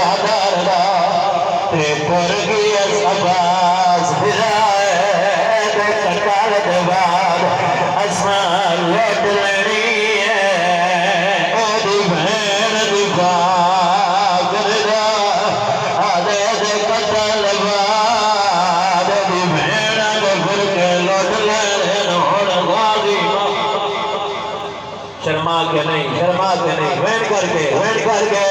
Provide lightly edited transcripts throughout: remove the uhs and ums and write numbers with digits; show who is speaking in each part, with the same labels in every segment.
Speaker 1: برادر دا تے پر گیا سباز بھرائے دے کٹال دے بعد اسمان لوٹ لینی ہے او دی بہن دی باگر دا آدھے دے کٹال بعد دی بہن دے پھر کے لوٹ لینے نوڑ غازی شرما کے نہیں وین کر کے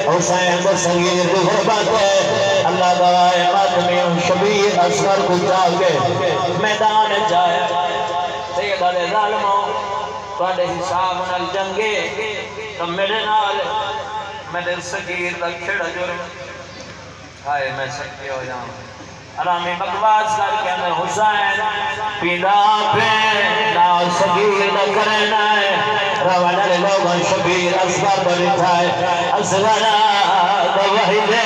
Speaker 1: حسین کو سنگیر دی غربت ہے اللہ دوائے ماتمی شبیر اصغر کو چاہ کے میدان جائے سید علیہ ظالموں توڑے حساب نال جنگے تو میرے نال میرے سگیر دا کھڑا جرم ہائے میں سکتے ہو جاؤں علامی بکواس کر کے اندر حسین پیدا پہ نا سگیر دا کرنا ہے روان علی لوگوں شبیر اصغر بلٹھائے اصغر دا وحی دے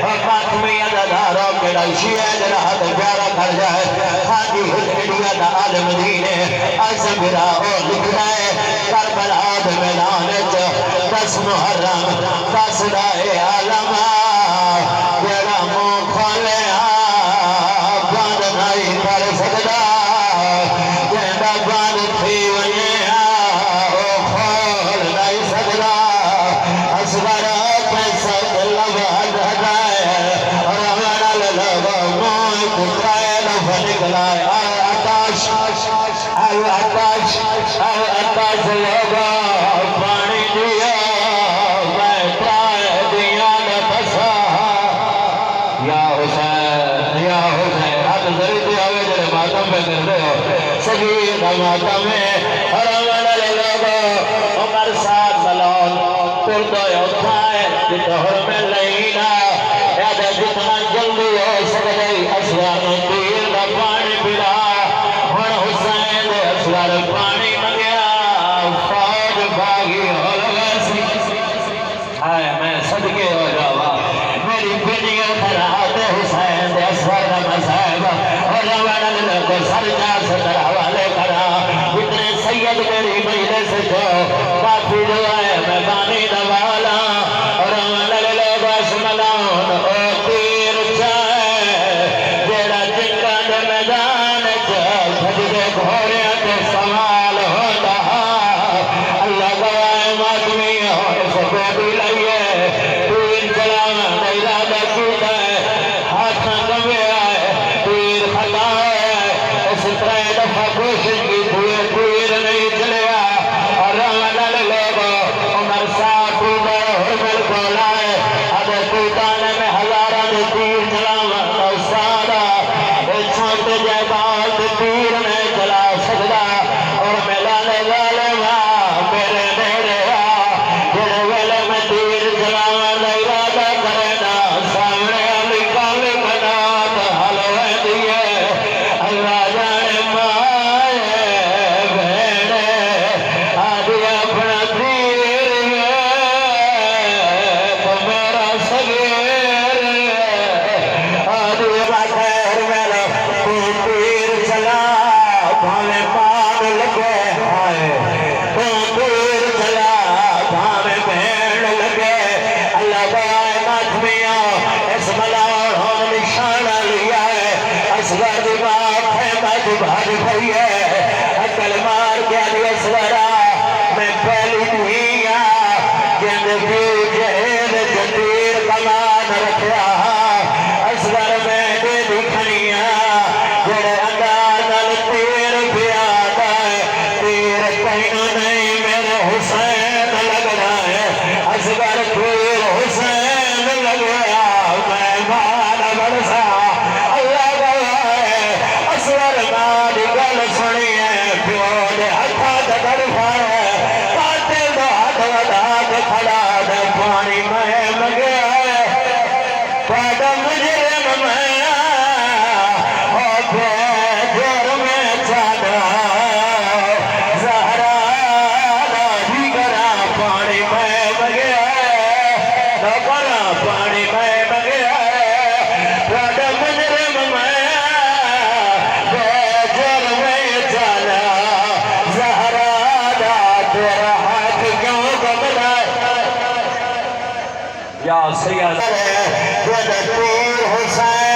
Speaker 1: اور ماتمی ادھاروں کے رائشی ہے جنہ حد پیارا کر جائے خاکی حجمیہ دا عالم دینے ازمرہ اور لکھنا ہے کربلا دا میدان جو 10 محرم 10 دائے عالمہ جنہ مو کھولے باند نہیں کر سکتا جنہ باند تھی ونی آتاش لوگا پانی دیا میں پرائے دیا نفسا یا حسین آج ذریع دیا ہوئے جلے ماتم پہ کر دے ہو سگیر ماتم میں حرمان علی لوگا عمر ساتھ ملون تردو یوتھائے جتہر میں لئینا یاد جتنا جلدی ہو سکتے اسوان تیر دا پانی پلا ہن حسین دے اسوار پانی مگیا فوج باغی ہو لگاسی ہائے میں صدقے ہو جاوا میری بینیاں تھراتے حسین دے اسوار دا مصائب اور روان اللہ کو سرجا سے در حوالے کرا اتنے سید میری مجلے سے جو کافی دعائے میں بانی دوالا اور روان اللہ کو اسملان او تیر چاہے جیڑا جنگا دے میدان چاہے بھجدے گھوڑے کے سوال ہوتا اللہ گوائے ماتمی ہونے سے بیبی لئیے تیر چلانا نیرادہ کیتا ہے ہاتھاں کمے آئے تیر خطا ہے اس طرح دفعہ کوشش کی تیر نہیں چلیا اور رمضان لوگوں عمر صاحب حرمل کو لائے اب کوتانے میں ہزارہ دے تیر چلانا استادا چھوٹے جائے بات تیر نہیں چلا سکتا اور میلانے والے میرے جنہیں ویلے میں تیر چلانا نہیں ارادہ کرنا سامنے علی کالی منات حلوے دیئے اللہ جانے مائے بھیڑے آدھی اپنا تیر تو میرا سگیر آدھی بخیر میرا تیر چلا بھالے پاک لگے آئے تیر چلا بھالے بھیڑ لگے اللہ بائے ماتمیاں اس ملار ہم نشانہ لیا ہے اصغر دی بات ہے مجھ بھاج بھئی ہے اکل مار کیا دی اصغرہ میں پہلی دھیاں جند بھی جہید جدیر کمان رکھیا اصغر میں دے دکھنیاں جڑے انداز نل تیر بھی آتا ہے تیر کہیں نہیں میرے حسین لگ رہا ہے اصغر تیر حسین لگ رہا میں مان برسا اللہ گواہ ہے اصغر مانی گل سنی ہے پیو دے ہتھا دگر پھائے قاتل دو ہاتھ ودا کے کھڑا دے پانی میں مگے ہے پاڑا مجرم میں سید پیر حسین